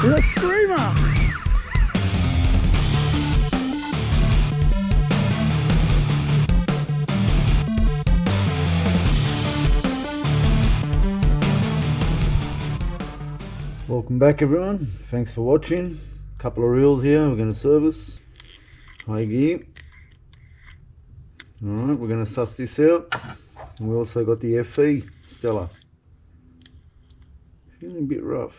with a screamer. Welcome back everyone, thanks for watching. Couple of reels here we're going to service. High gear. Alright, we're going to suss this out. And we also got the FE Stella. Feeling a bit rough.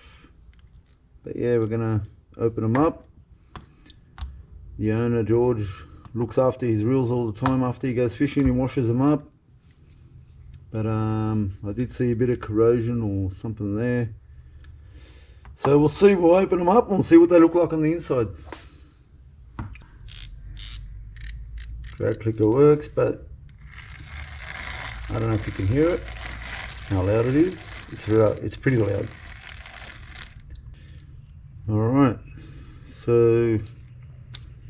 But yeah, we're going to open them up. The owner, George, looks after his reels all the time. After he goes fishing, he washes them up. But I did see a bit of corrosion or something there. So we'll see, we'll open them up and we'll see what they look like on the inside. Drag clicker works, but I don't know if you can hear it, how loud it is. It's pretty loud. Alright, so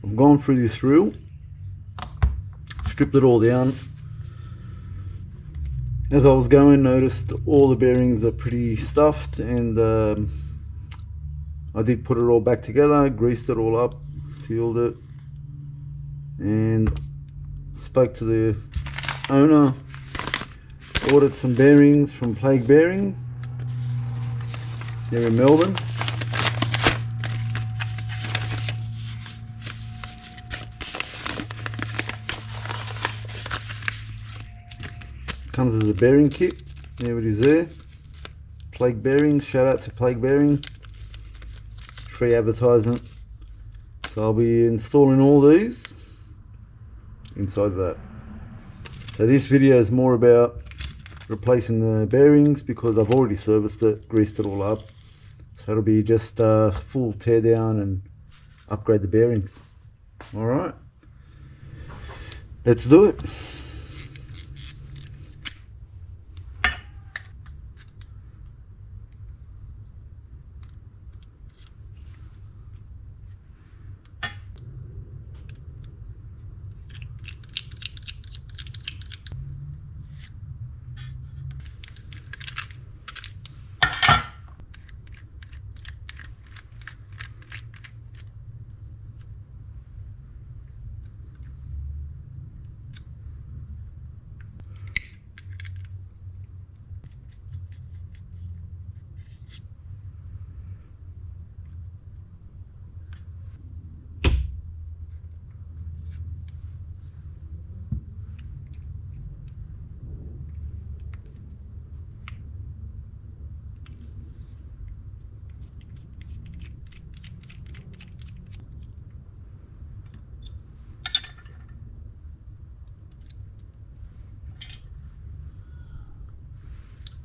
I've gone through this reel, stripped it all down. As I was going, noticed all the bearings are pretty stuffed, and I did put it all back together, greased it all up, sealed it, and spoke to the owner, ordered some bearings from PLAIG Bearing. They're in Melbourne. Comes as a bearing kit. There it is there. PLAIG Bearings, shout out to PLAIG Bearing. Free advertisement. So I'll be installing all these inside that. So this video is more about replacing the bearings because I've already serviced it, greased it all up. So it'll be just a full tear down and upgrade the bearings. Alright, let's do it.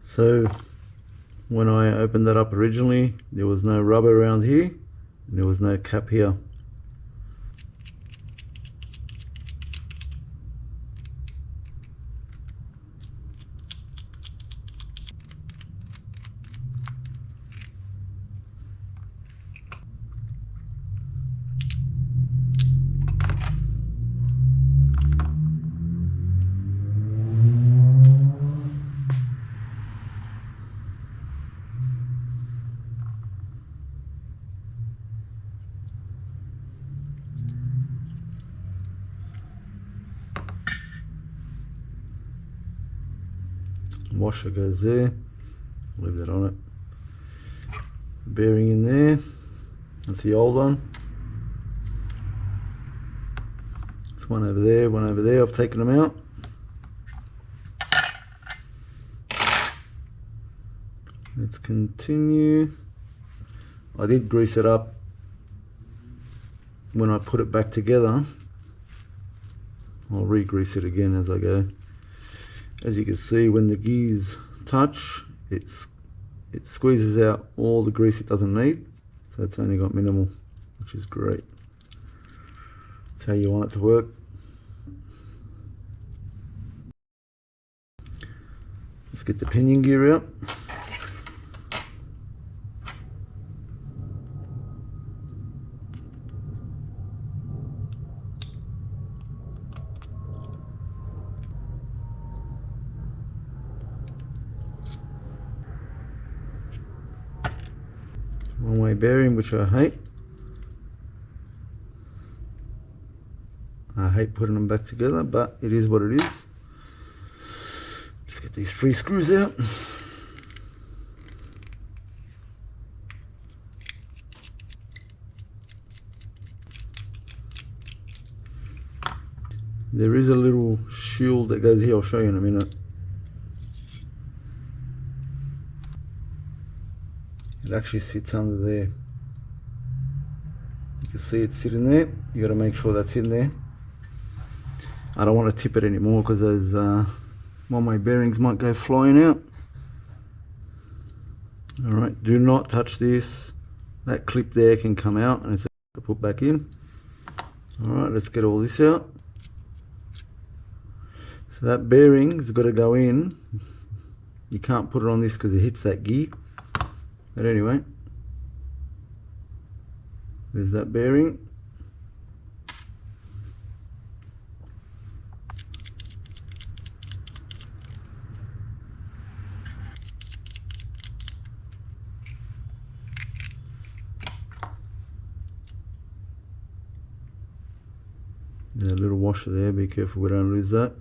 So when I opened that up originally, there was no rubber around here and there was no cap here. Washer goes there, leave that on it. Bearing in there, that's the old one. There's one over there, one over there. I've taken them out. Let's continue. I did grease it up when I put it back together. I'll re-grease it again as I go. As you can see, when the gears touch, it squeezes out all the grease it doesn't need, so it's only got minimal, which is great. That's how you want it to work. Let's get the pinion gear out. one-way bearing, which I hate. I hate putting them back together, but it is what it is. Let's get these free screws out. There is a little shield that goes here, I'll show you in a minute. It actually sits under there. You can see it sitting there. You got to make sure that's in there. I don't want to tip it anymore because those one-way bearings might go flying out. Alright, do not touch this. That clip there can come out and it's to put back in. Alright, let's get all this out. So that bearing's got to go in. You can't put it on this because it hits that gear. But anyway, there's that bearing. There's a little washer there, be careful we don't lose that.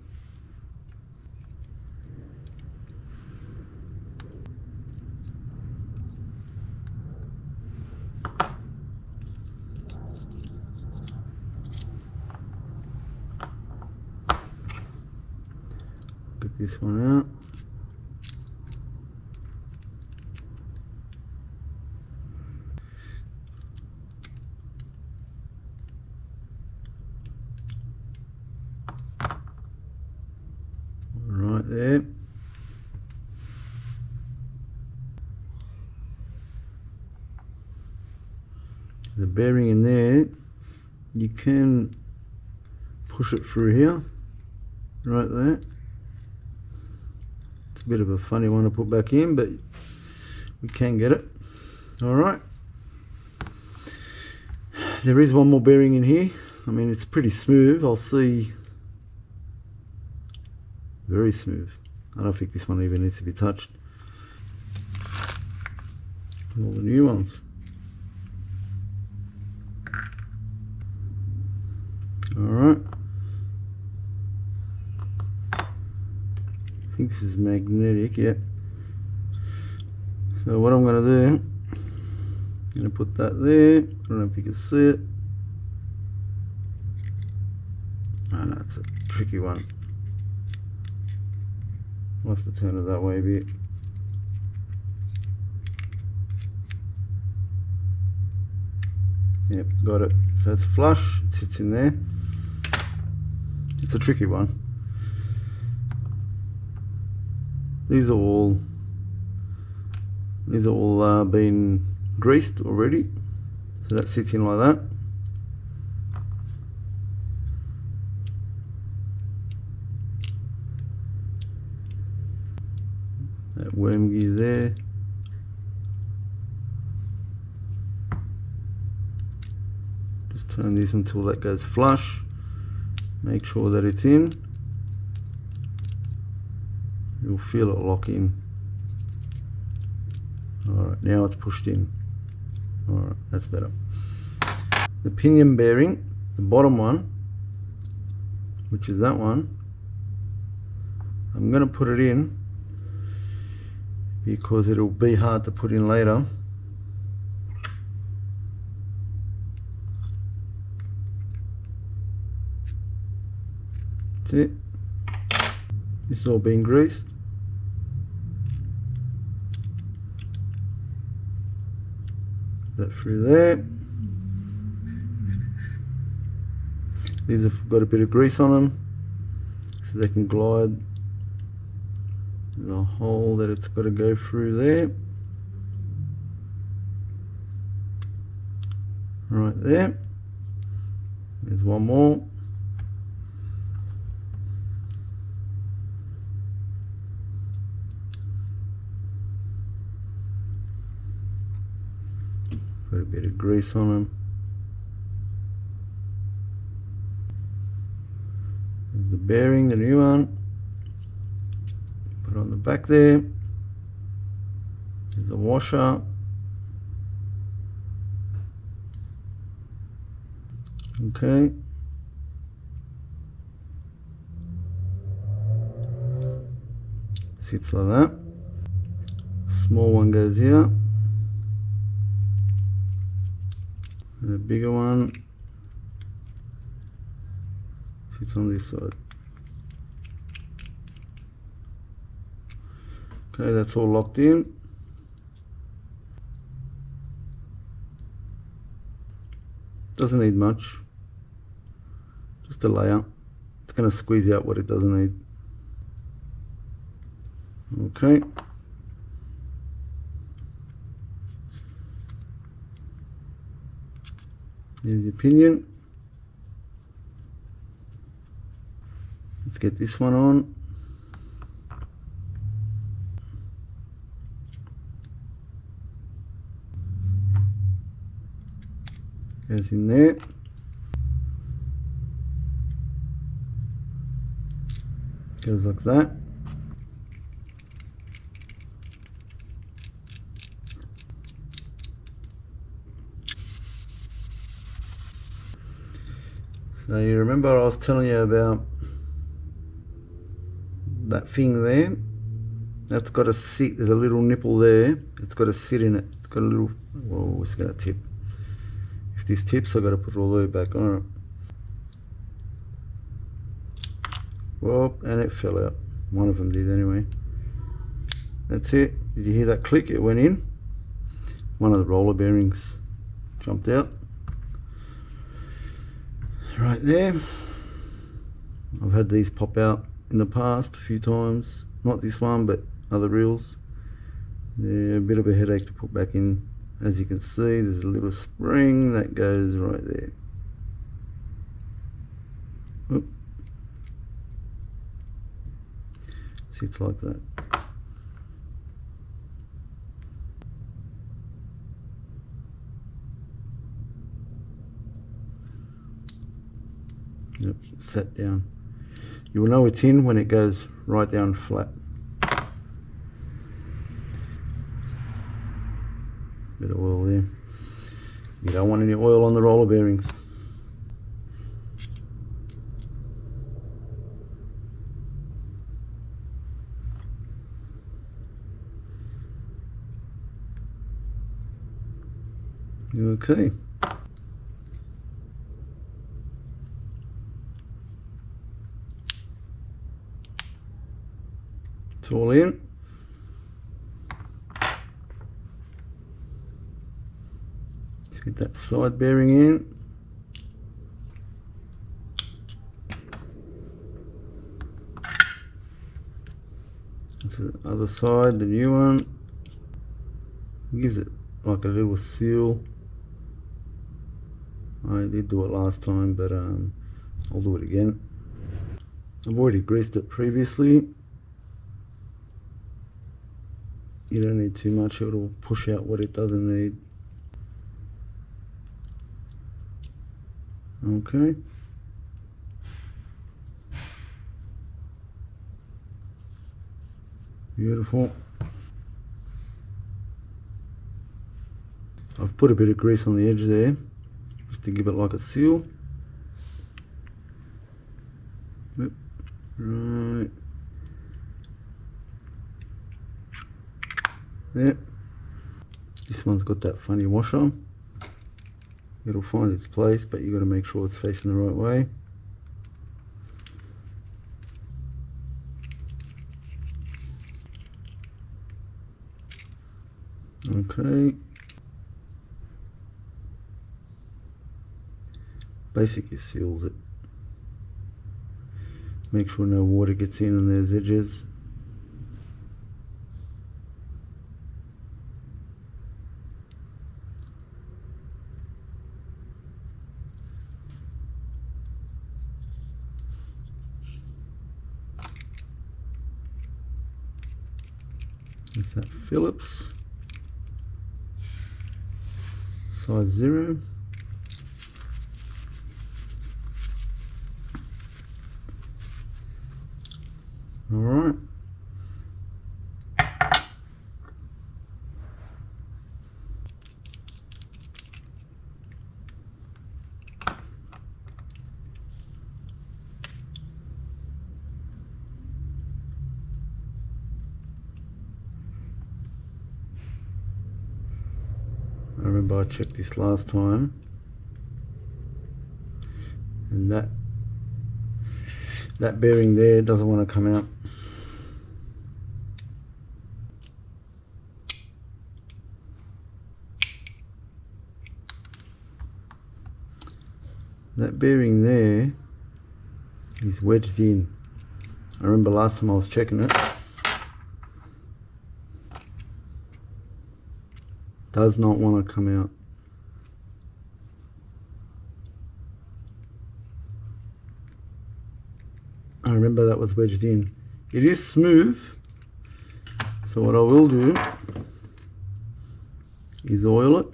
Get this one out. Right there. The bearing in there, you can push it through here, right there. It's a bit of a funny one to put back in, but we can get it. Alright. There is one more bearing in here. I mean, it's pretty smooth. I'll see. Very smooth. I don't think this one even needs to be touched. All the new ones. Alright. I think this is magnetic, yeah. So what I'm going to do, I'm going to put that there. I don't know if you can see it. Oh, that's a tricky one. I'll have to turn it that way a bit. Yep, got it. So it's flush, it sits in there. It's a tricky one. These are all been greased already. So that sits in like that. That worm gear there. Just turn this until that goes flush. Make sure that it's in. You'll feel it lock in. Alright, now it's pushed in. Alright, that's better. The pinion bearing, the bottom one, which is that one, I'm going to put it in because it'll be hard to put in later. That's it. This is all being greased. That through there. These have got a bit of grease on them so they can glide. There's a hole that it's got to go through there. Right there. There's one more. Got a bit of grease on them. There's the bearing, the new one. Put it on the back there. There's the washer. Okay. Sits like that. Small one goes here. And the bigger one sits on this side. Okay, that's all locked in. Doesn't need much. Just a layer. It's going to squeeze out what it doesn't need. Okay. Here's your pinion. Let's get this one on. Goes in there. Goes like that. So you remember I was telling you about that thing there? That's got to sit, there's a little nipple there, it's got to sit in it. It's got a little, whoa, it's going to tip. If this tips, I've got to put it all the way back on it. Whoa, and it fell out. One of them did anyway. That's it. Did you hear that click? It went in. One of the roller bearings jumped out. Right there. I've had these pop out in the past a few times. Not this one, but other reels. They're a bit of a headache to put back in. As you can see, there's a little spring that goes right there. Oop. Sits like that. Yep, set down. You will know it's in when it goes right down flat. Bit of oil there. You don't want any oil on the roller bearings. Okay. It's all in. Get that side bearing in. That's the other side, the new one. Gives it like a little seal. I did do it last time, but I'll do it again. I've already greased it previously. You don't need too much, it'll push out what it doesn't need. Okay. Beautiful. I've put a bit of grease on the edge there, just to give it like a seal. Yep. Right. There. This one's got that funny washer. It'll find its place, but you got to make sure it's facing the right way. Okay. Basically seals it. Make sure no water gets in on those edges. It's that Phillips size 0. All right. remember I checked this last time, and that bearing there doesn't want to come out. That bearing there is wedged in. I remember last time I was checking it. Does not want to come out. I remember that was wedged in. It is smooth, so what I will do is oil it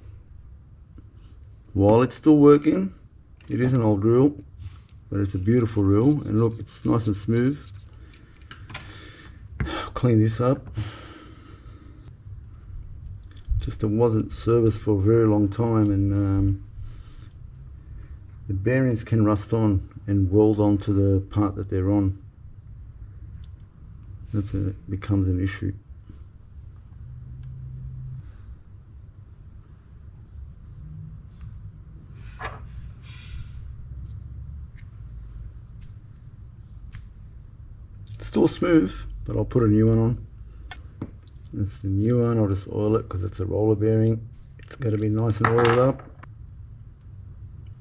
while it's still working. It is an old reel, but it's a beautiful reel, and look, it's nice and smooth. Clean this up. Just it wasn't serviced for a very long time, and the bearings can rust on and weld onto the part that they're on. Becomes an issue. Still smooth, but I'll put a new one on. That's the new one. I'll just oil it because it's a roller bearing. It's got to be nice and oiled up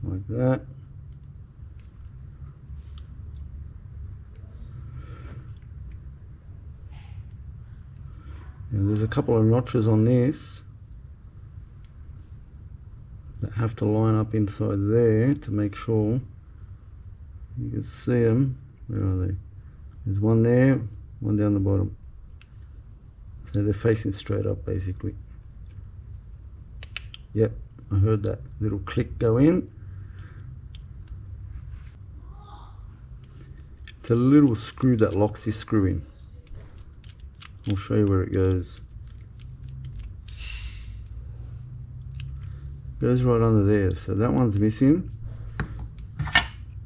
like that. And there's a couple of notches on this that have to line up inside there to make sure you can see them. Where are they? There's one there, one down the bottom. So they're facing straight up basically. Yep, I heard that little click go in. It's a little screw that locks this screw in. I'll show you where it goes. Goes right under there, so that one's missing.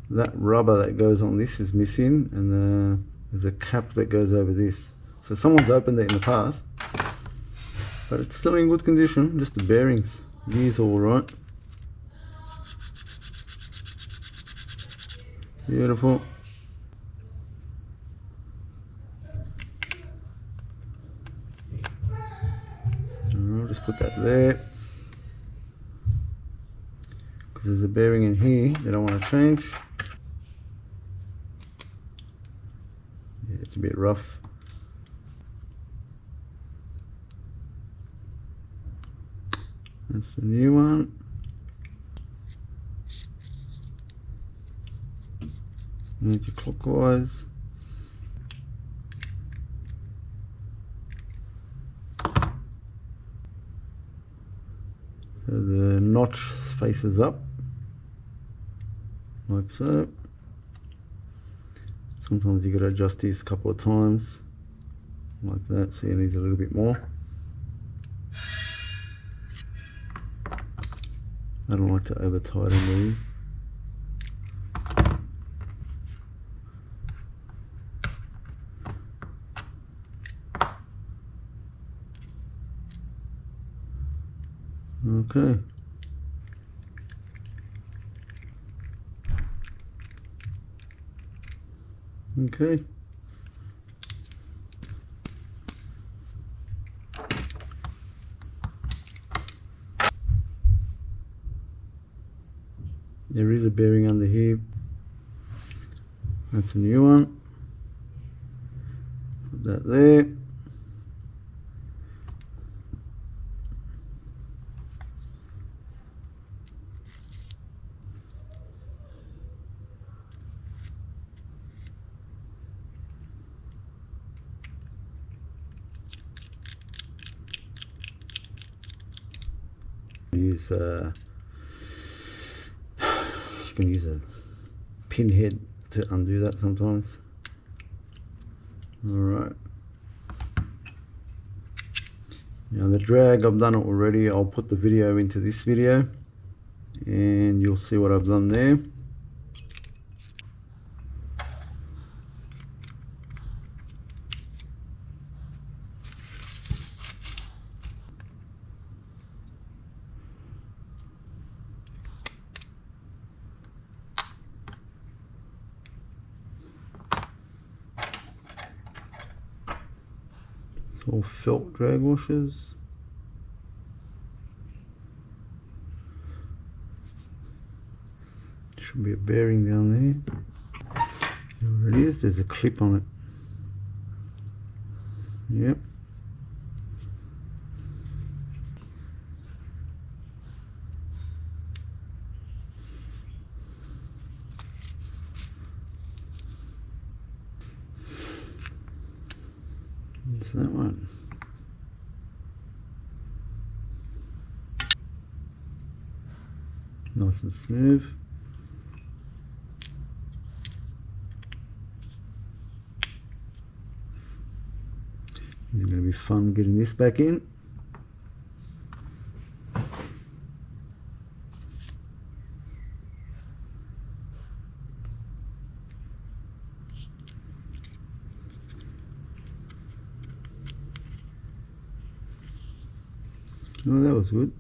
That rubber that goes on this is missing, and there's a cap that goes over this. So someone's opened it in the past, but it's still in good condition. Just the bearings, gears all right. Beautiful. I'll just put that there because there's a bearing in here that I want to change. Yeah, it's a bit rough. That's the new one. Anti-clockwise. So the notch faces up, like so. Sometimes you got to adjust these a couple of times, like that. See, it needs a little bit more. I don't like to over tighten these. Okay. Okay. There is a bearing under here. That's a new one. Put that there. Use you can use a pin head to undo that sometimes. Alright, now the drag, I've done it already. I'll put the video into this video and you'll see what I've done there. all felt drag washers. Should be a bearing down there. There it is, there's a clip on it. Yep. There's that one. Nice and smooth. It's going to be fun getting this back in. Oh, that was good.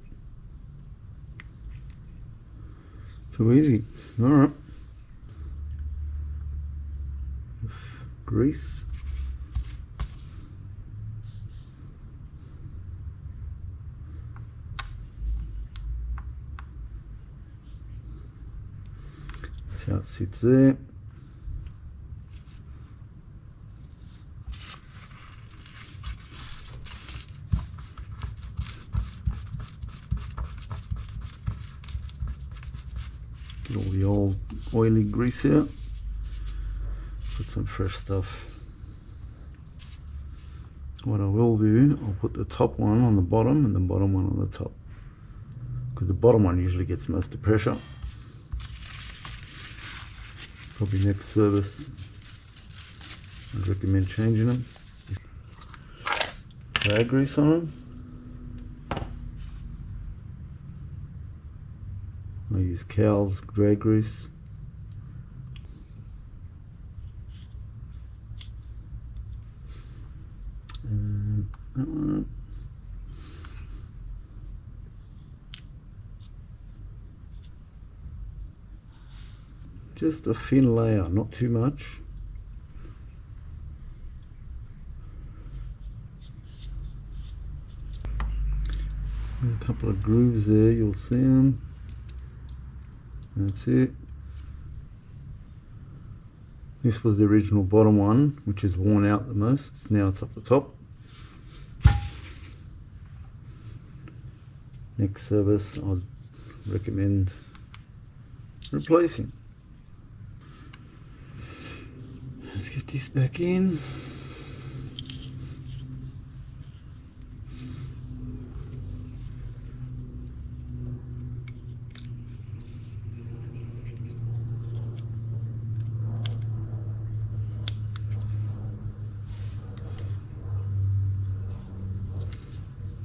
Too easy. Alright. Grease. That's how it sits there. Get all the old oily grease out. Put some fresh stuff. What I will do, I'll put the top one on the bottom and the bottom one on the top, because the bottom one usually gets most of the pressure. Probably next service I'd recommend changing them. Drag grease on them. I use Cowell's drag grease. And that one. Just a thin layer, not too much. And a couple of grooves there, you'll see them. That's it. This was the original bottom one, which is worn out the most. Now it's up the top. Next service I'd recommend replacing. Let's get this back in.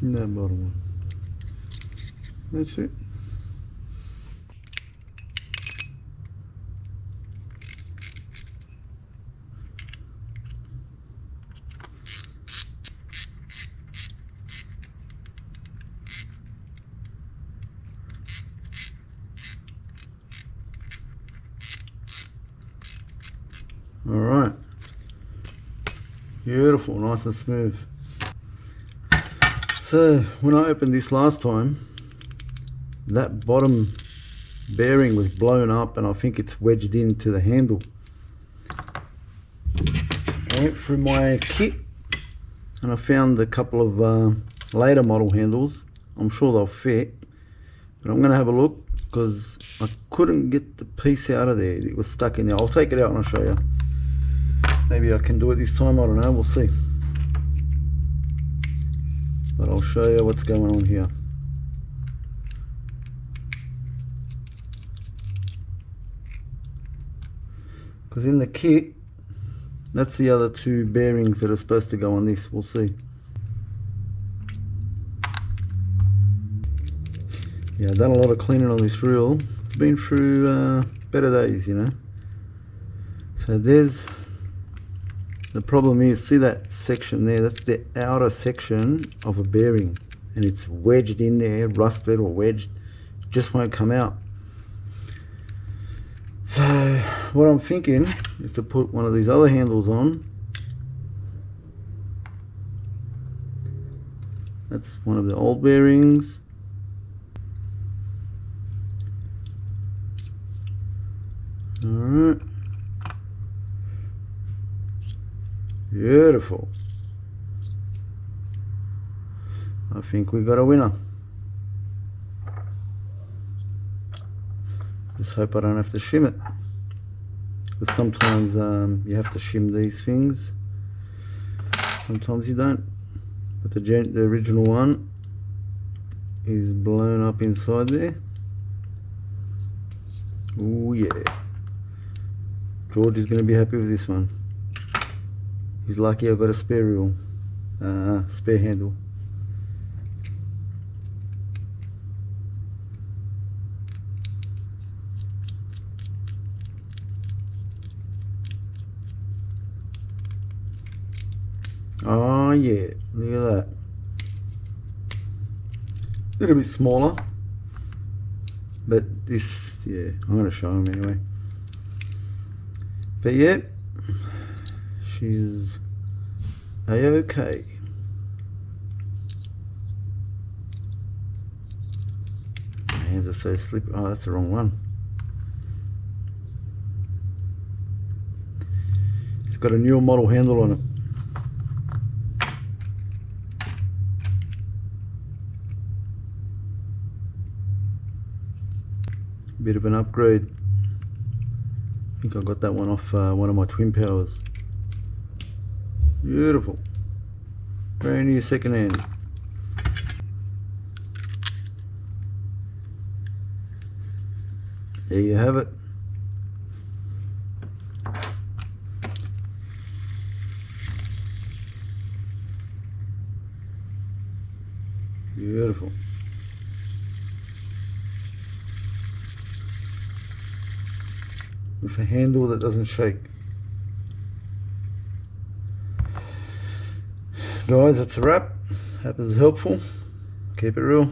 That bottom one. That's it. All right. Beautiful, nice and smooth. So when I opened this last time, that bottom bearing was blown up and I think it's wedged into the handle. I went through my kit and I found a couple of later model handles. I'm sure they'll fit, but I'm going to have a look because I couldn't get the piece out of there. It was stuck in there. I'll take it out and I'll show you. Maybe I can do it this time, I don't know, we'll see. But I'll show you what's going on here. Because in the kit, that's the other two bearings that are supposed to go on this. We'll see. Yeah, I've done a lot of cleaning on this reel. It's been through better days, you know. So there's the problem is, see that section there? That's the outer section of a bearing, and it's wedged in there, rusted or wedged. It just won't come out. So what I'm thinking is to put one of these other handles on That's one of the old bearings. Alright. Beautiful. I think we got a winner. Just hope I don't have to shim it. Because sometimes you have to shim these things. Sometimes you don't. But the original one is blown up inside there. Oh yeah. George is going to be happy with this one. He's lucky I've got a spare reel, spare handle. Oh yeah, look at that. A little bit smaller, but this, yeah, I'm going to show him anyway. But yeah, she's a-okay. My hands are so slippery. Oh, that's the wrong one. It's got a newer model handle on it. Bit of an upgrade. I think I got that one off one of my Twin Powers. Beautiful. Brand new second hand. There you have it. Beautiful. With a handle that doesn't shake. Guys, that's a wrap. Hope this is helpful. Keep it real.